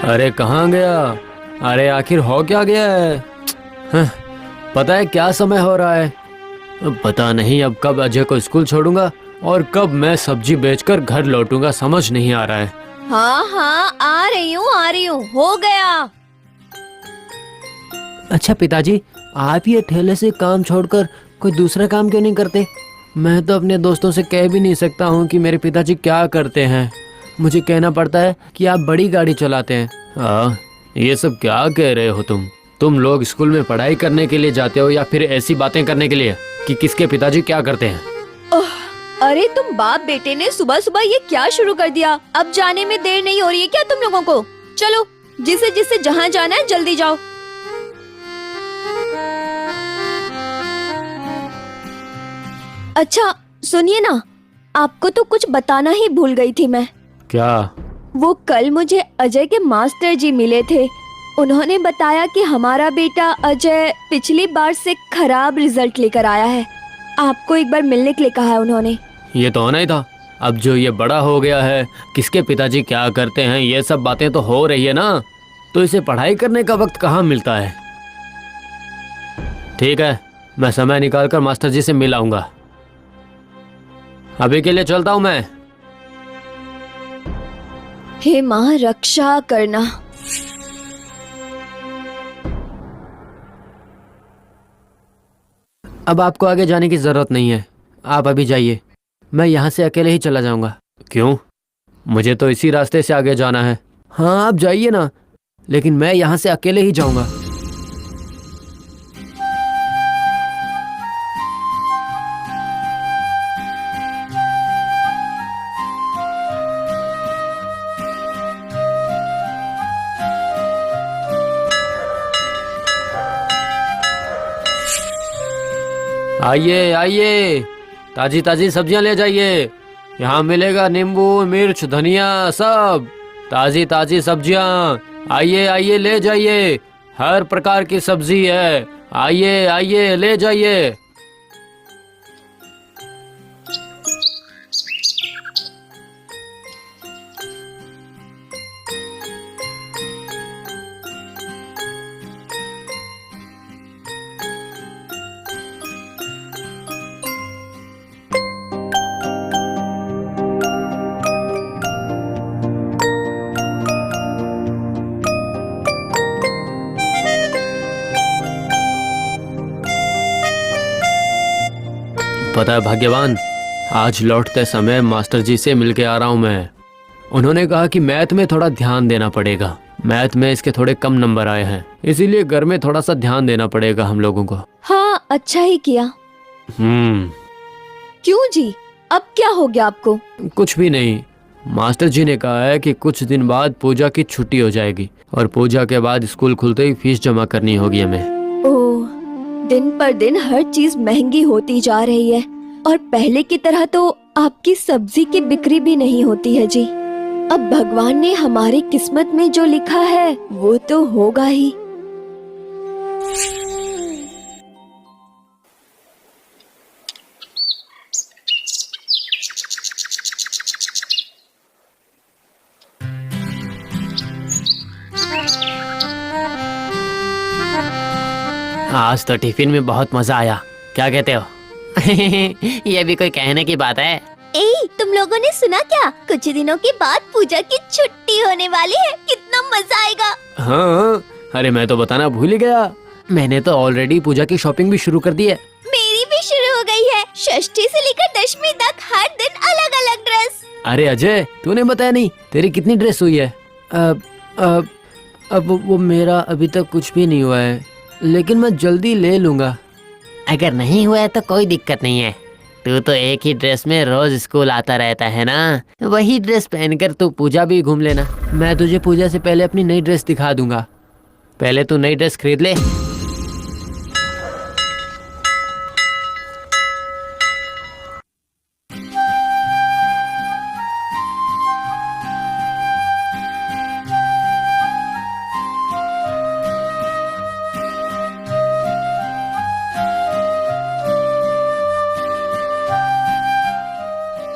अरे कहाँ गया? अरे आखिर हो क्या गया है? हं, पता है क्या समय हो रहा है? पता नहीं अब कब अजय को स्कूल छोड़ूंगा और कब मैं सब्जी बेचकर घर लौटूंगा, समझ नहीं आ रहा है। हाँ हाँ, आ रही हूँ, हो गया। अच्छा पिताजी, आप ये ठेले से काम छोड़कर कोई दूसरा काम क्यों नहीं करते? मैं तो अपने दोस्तों से कह भी नहीं सकता हूँ कि मेरे पिताजी क्या करते हैं। मुझे कहना पड़ता है कि आप बड़ी गाड़ी चलाते हैं। ये सब क्या कह रहे हो तुम लोग स्कूल में पढ़ाई करने के लिए जाते हो या फिर ऐसी बातें करने के लिए कि किसके पिताजी क्या करते हैं? ओह, अरे तुम बाप बेटे ने सुबह सुबह ये क्या शुरू कर दिया? अब जाने में देर नहीं हो रही है क्या तुम लोगों को? चलो, जिसे जिसे जहाँ जाना है जल्दी जाओ। अच्छा सुनिए ना, आपको तो कुछ बताना ही भूल गई थी मैं। क्या? वो कल मुझे अजय के मास्टर जी मिले थे। उन्होंने बताया कि हमारा बेटा अजय पिछली बार से खराब रिजल्ट लेकर आया है। आपको एक बार मिलने के लिए कहा है उन्होंने। ये तो होना ही था। अब जो ये बड़ा हो गया है, किसके पिताजी क्या करते हैं, ये सब बातें तो हो रही है ना, तो इसे पढ़ाई करने का वक्त कहाँ मिलता है। ठीक है, मैं समय निकालकर मास्टर जी से मिल आऊंगा। अभी के लिए चलता हूँ मैं। हे माँ, रक्षा करना। अब आपको आगे जाने की जरूरत नहीं है, आप अभी जाइए। मैं यहाँ से अकेले ही चला जाऊंगा। क्यों? मुझे तो इसी रास्ते से आगे जाना है। हाँ आप जाइए ना, लेकिन मैं यहाँ से अकेले ही जाऊंगा। आइए आइए, ताजी ताजी सब्जियां ले जाइए। यहाँ मिलेगा नींबू, मिर्च, धनिया, सब ताजी ताजी सब्जियां। आइए आइए ले जाइए, हर प्रकार की सब्जी है। आइए आइए ले जाइए। पता है भाग्यवान, आज लौटते समय मास्टर जी से मिलके आ रहा हूँ मैं। उन्होंने कहा कि मैथ में थोड़ा ध्यान देना पड़ेगा। मैथ में इसके थोड़े कम नंबर आए हैं, इसीलिए घर में थोड़ा सा ध्यान देना पड़ेगा हम लोगों को। हाँ, अच्छा ही किया। क्यों जी, अब क्या हो गया आपको? कुछ भी नहीं। मास्टर जी ने कहा है कि कुछ दिन बाद पूजा की छुट्टी हो जाएगी और पूजा के बाद स्कूल खुलते ही फीस जमा करनी होगी हमें। ओह, दिन पर दिन हर चीज महंगी होती जा रही है और पहले की तरह तो आपकी सब्जी की बिक्री भी नहीं होती है जी। अब भगवान ने हमारी किस्मत में जो लिखा है वो तो होगा ही। आज तो टिफिन में बहुत मजा आया, क्या कहते हो? ये भी कोई कहने की बात है? ए, तुम लोगों ने सुना क्या? कुछ दिनों के बाद पूजा की छुट्टी होने वाली है। कितना मजा आएगा। हाँ, अरे मैं तो बताना भूल ही गया। मैंने तो ऑलरेडी पूजा की शॉपिंग भी शुरू कर दी है। मेरी भी शुरू हो गई है। षष्ठी से लेकर दशमी तक हर दिन अलग अलग ड्रेस। अरे अजय, तूने बताया नहीं तेरी कितनी ड्रेस हुई है? अब वो मेरा अभी तक कुछ भी नहीं हुआ है, लेकिन मैं जल्दी ले लूंगा। अगर नहीं हुआ है तो कोई दिक्कत नहीं है। तू तो एक ही ड्रेस में रोज स्कूल आता रहता है ना, वही ड्रेस पहनकर तू पूजा भी घूम लेना। मैं तुझे पूजा से पहले अपनी नई ड्रेस दिखा दूंगा। पहले तू नई ड्रेस खरीद ले।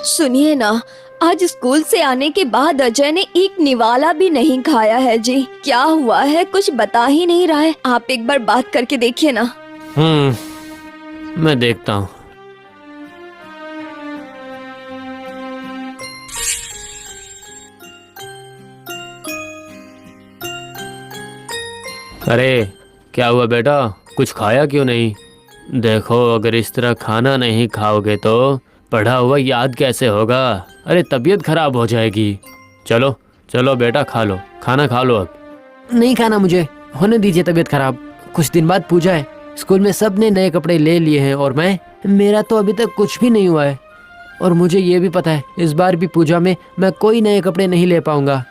सुनिए ना, आज स्कूल से आने के बाद अजय ने एक निवाला भी नहीं खाया है जी। क्या हुआ है कुछ बता ही नहीं रहा है। आप एक बार बात करके देखिए ना। मैं देखता हूँ। अरे क्या हुआ बेटा, कुछ खाया क्यों नहीं? देखो अगर इस तरह खाना नहीं खाओगे तो पढ़ा हुआ याद कैसे होगा? अरे तबीयत खराब हो जाएगी। चलो चलो बेटा खा लो, खाना खा लो। अब नहीं खाना मुझे, होने दीजिए तबीयत खराब। कुछ दिन बाद पूजा है, स्कूल में सब ने नए कपड़े ले लिए हैं और मेरा तो अभी तक कुछ भी नहीं हुआ है। और मुझे ये भी पता है इस बार भी पूजा में मैं कोई नए कपड़े नहीं ले पाऊंगा।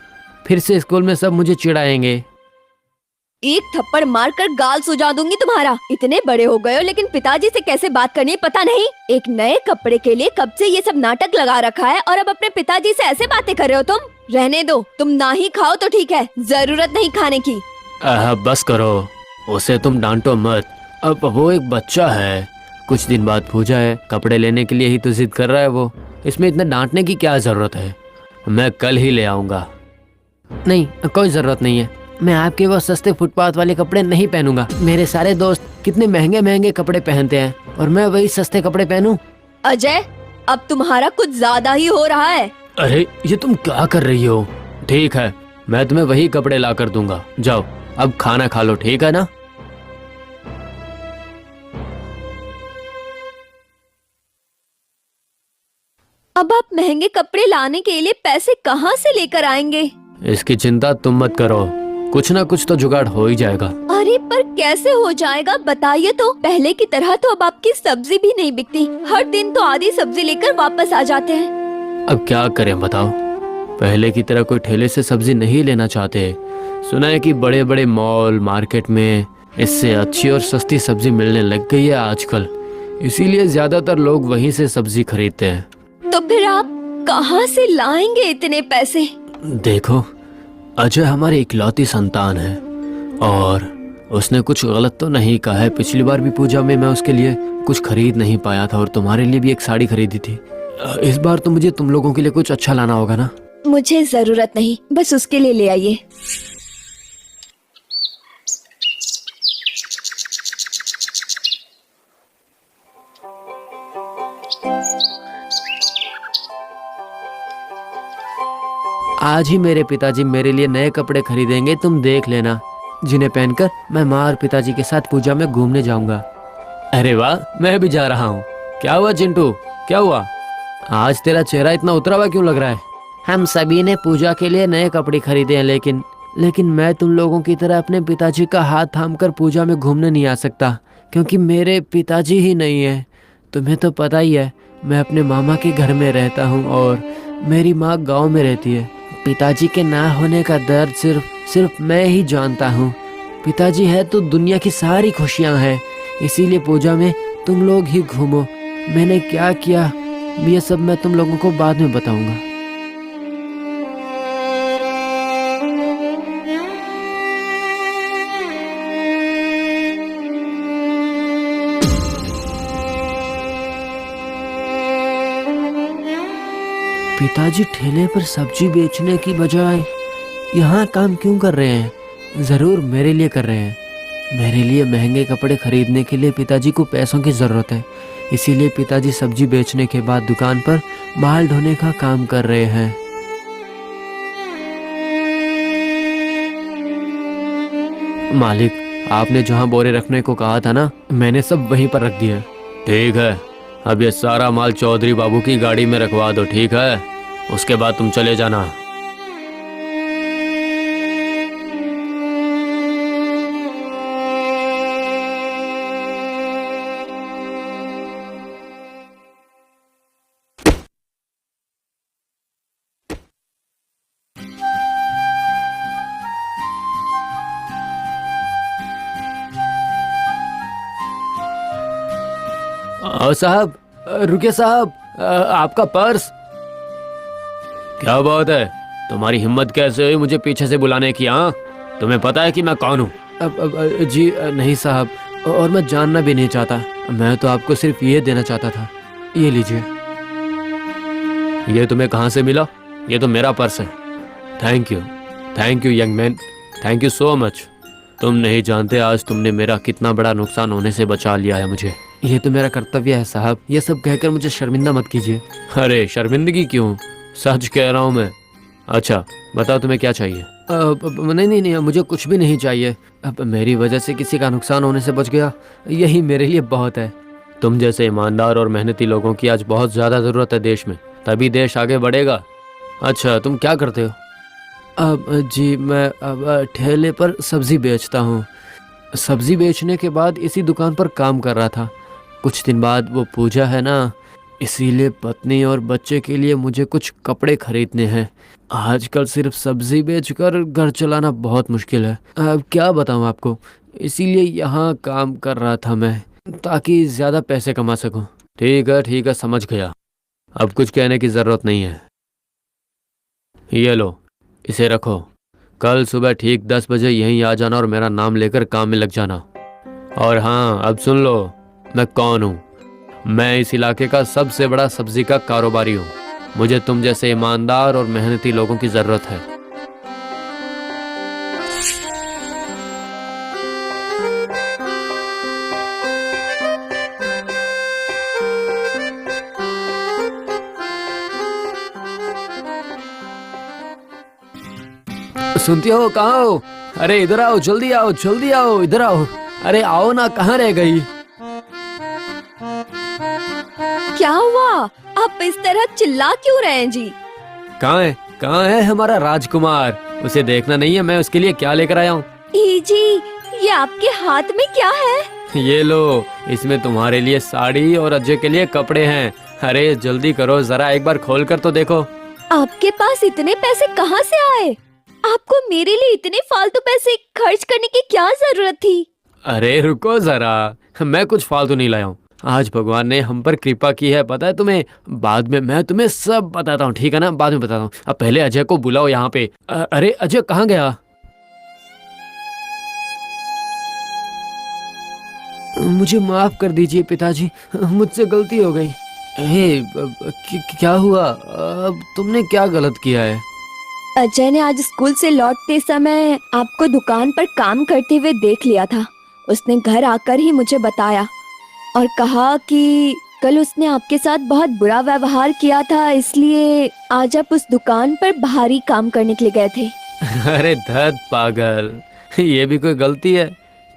फिर से स्कूल में सब मुझे चिढ़ाएंगे। एक थप्पड़ मारकर गाल सुझा दूंगी तुम्हारा। इतने बड़े हो गए हो लेकिन पिताजी से कैसे बात करनी है पता नहीं। एक नए कपड़े के लिए कब से ये सब नाटक लगा रखा है और अब अपने पिताजी से ऐसे बातें कर रहे हो तुम। रहने दो, तुम ना ही खाओ तो ठीक है, जरूरत नहीं खाने की। बस करो, उसे तुम डांटो मत। अब वो एक बच्चा है, कुछ दिन बाद पूजा है, कपड़े लेने के लिए ही तो जिद कर रहा है वो। इसमें इतना डांटने की क्या जरूरत है? मैं कल ही ले आऊंगा। नहीं कोई जरूरत नहीं है, मैं आपके वो सस्ते फुटपाथ वाले कपड़े नहीं पहनूंगा। मेरे सारे दोस्त कितने महंगे महंगे कपड़े पहनते हैं और मैं वही सस्ते कपड़े पहनूं। अजय अब तुम्हारा कुछ ज्यादा ही हो रहा है। अरे ये तुम क्या कर रही हो? ठीक है मैं तुम्हें वही कपड़े ला कर दूंगा। जाओ अब खाना खा लो, ठीक है ना? अब आप महंगे कपड़े लाने के लिए पैसे कहाँ से लेकर आएंगे? इसकी चिंता तुम मत करो, कुछ ना कुछ तो जुगाड़ हो ही जाएगा। अरे पर कैसे हो जाएगा बताइए तो। पहले की तरह तो अब आपकी सब्जी भी नहीं बिकती, हर दिन तो आधी सब्जी लेकर वापस आ जाते हैं। अब क्या करें बताओ, पहले की तरह कोई ठेले से सब्जी नहीं लेना चाहते। सुना है कि बड़े बड़े मॉल मार्केट में इससे अच्छी और सस्ती सब्जी मिलने लग गई है आजकल, इसीलिए ज्यादातर लोग वहीं से सब्जी खरीदते हैं। तो फिर आप कहाँ से लाएंगे इतने पैसे? देखो अजय हमारी इकलौती संतान है और उसने कुछ गलत तो नहीं कहा है। पिछली बार भी पूजा में मैं उसके लिए कुछ खरीद नहीं पाया था और तुम्हारे लिए भी एक साड़ी खरीदी थी। इस बार तो मुझे तुम लोगों के लिए कुछ अच्छा लाना होगा ना? मुझे जरूरत नहीं, बस उसके लिए ले आइए। आज ही मेरे पिताजी मेरे लिए नए कपड़े खरीदेंगे, तुम देख लेना, जिन्हें पहनकर मैं माँ और पिताजी के साथ पूजा में घूमने जाऊंगा। अरे वाह, मैं भी जा रहा हूँ। क्या हुआ चिंटू, क्या हुआ? आज तेरा चेहरा इतना उतरा हुआ क्यों लग रहा है? हम सभी ने पूजा के लिए नए कपड़े खरीदे हैं, लेकिन मैं तुम लोगों की तरह अपने पिताजी का हाथ थामकर पूजा में घूमने नहीं आ सकता, क्योंकि मेरे पिताजी ही नहीं है। तुम्हें तो पता ही है मैं अपने मामा के घर में रहता हूँ और मेरी माँ गाँव में रहती है। पिताजी के ना होने का दर्द सिर्फ मैं ही जानता हूँ। पिताजी है तो दुनिया की सारी खुशियाँ हैं, इसीलिए पूजा में तुम लोग ही घूमो। मैंने क्या किया ये सब मैं तुम लोगों को बाद में बताऊंगा। पिताजी ठेले पर सब्जी बेचने की बजाय यहाँ काम क्यों कर रहे हैं? जरूर मेरे लिए कर रहे हैं। मेरे लिए महंगे कपड़े खरीदने के लिए पिताजी को पैसों की जरूरत है, इसीलिए पिताजी सब्जी बेचने के बाद दुकान पर माल ढोने का काम कर रहे हैं। मालिक, आपने जहाँ बोरे रखने को कहा था ना, मैंने सब वहीं पर रख दिया। ठीक है, अब ये सारा माल चौधरी बाबू की गाड़ी में रखवा दो, ठीक है? उसके बाद तुम चले जाना। साहब, रुकिए साहब, आपका पर्स। क्या बात है, तुम्हारी हिम्मत कैसे हुई मुझे पीछे से बुलाने की? हाँ, तुम्हें पता है कि मैं कौन हूँ? जी नहीं साहब, और मैं जानना भी नहीं चाहता। मैं तो आपको सिर्फ ये देना चाहता था, ये लीजिए। ये तुम्हें कहाँ से मिला? ये तो मेरा पर्स है। Thank you young man, thank you so much. तुम नहीं जानते आज तुमने मेरा कितना बड़ा नुकसान होने से बचा लिया है मुझे। ये तो मेरा कर्तव्य है साहब, ये सब कहकर मुझे शर्मिंदा मत कीजिए। अरे शर्मिंदगी क्यों, सच कह रहा हूँ मैं। अच्छा बताओ तुम्हें क्या चाहिए? नहीं, मुझे कुछ भी नहीं चाहिए। अब मेरी वजह से किसी का नुकसान होने से बच गया, यही मेरे लिए बहुत है। तुम जैसे ईमानदार और मेहनती लोगों की आज बहुत ज़्यादा ज़रूरत है देश में, तभी देश आगे बढ़ेगा। अच्छा तुम क्या करते हो? जी मैं अब ठेले पर सब्जी बेचता हूँ। सब्जी बेचने के बाद इसी दुकान पर काम कर रहा था। कुछ दिन बाद वो पूजा है ना, इसीलिए पत्नी और बच्चे के लिए मुझे कुछ कपड़े खरीदने हैं। आजकल सिर्फ सब्जी बेचकर घर चलाना बहुत मुश्किल है। अब क्या बताऊँ आपको, इसीलिए यहाँ काम कर रहा था मैं, ताकि ज़्यादा पैसे कमा सकूँ। ठीक है समझ गया, अब कुछ कहने की ज़रूरत नहीं है। ये लो इसे रखो, कल सुबह ठीक 10 बजे यहीं आ जाना और मेरा नाम लेकर काम में लग जाना। और हाँ अब सुन लो, मैं कौन हूँ। मैं इस इलाके का सबसे बड़ा सब्जी का कारोबारी हूँ। मुझे तुम जैसे ईमानदार और मेहनती लोगों की ज़रूरत है। सुनती हो, कहाँ हो? अरे इधर आओ, जल्दी आओ, इधर आओ। अरे आओ ना, कहाँ रह गई? क्या हुआ? आप इस तरह चिल्ला क्यों रहे हैं जी? कहाँ है हमारा राजकुमार? उसे देखना नहीं है मैं उसके लिए क्या लेकर आया हूँ? जी, ये आपके हाथ में क्या है? ये लो, इसमें तुम्हारे लिए साड़ी और अजय के लिए कपड़े हैं। अरे जल्दी करो, जरा एक बार खोल कर तो देखो। आपके पास इतने पैसे कहाँ से आए? आपको मेरे लिए इतने फालतू पैसे खर्च करने की क्या जरूरत थी? अरे रुको जरा, मैं कुछ फालतू नहीं लाया हूँ। आज भगवान ने हम पर कृपा की है, पता है तुम्हें। बाद में मैं तुम्हें सब बताता हूँ, ठीक है ना? बाद में बताता हूँ। अब पहले अजय को बुलाओ यहाँ पे। अरे अजय कहाँ गया? मुझे माफ कर दीजिए पिताजी, मुझसे गलती हो गई। क्या हुआ? अब तुमने क्या गलत किया है? अजय ने आज स्कूल से लौटते समय आपको दुकान पर काम करते हुए देख लिया था। उसने घर आकर ही मुझे बताया और कहा कि कल उसने आपके साथ बहुत बुरा व्यवहार किया था, इसलिए आज आप उस दुकान पर भारी काम करने के लिए गए थे। अरे धत पागल, ये भी कोई गलती है?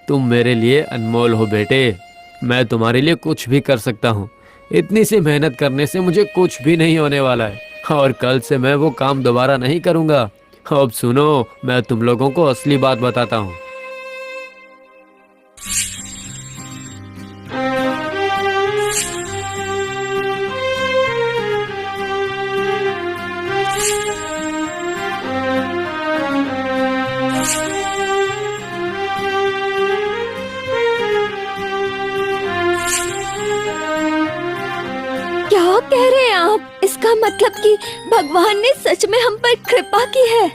तुम मेरे लिए अनमोल हो बेटे, मैं तुम्हारे लिए कुछ भी कर सकता हूँ। इतनी सी मेहनत करने से मुझे कुछ भी नहीं होने वाला है, और कल से मैं वो काम दोबारा नहीं करूँगा। अब सुनो, मैं तुम लोगों को असली बात बताता हूँ। क्या कह रहे हैं आप? इसका मतलब कि भगवान ने सच में हम पर कृपा की है।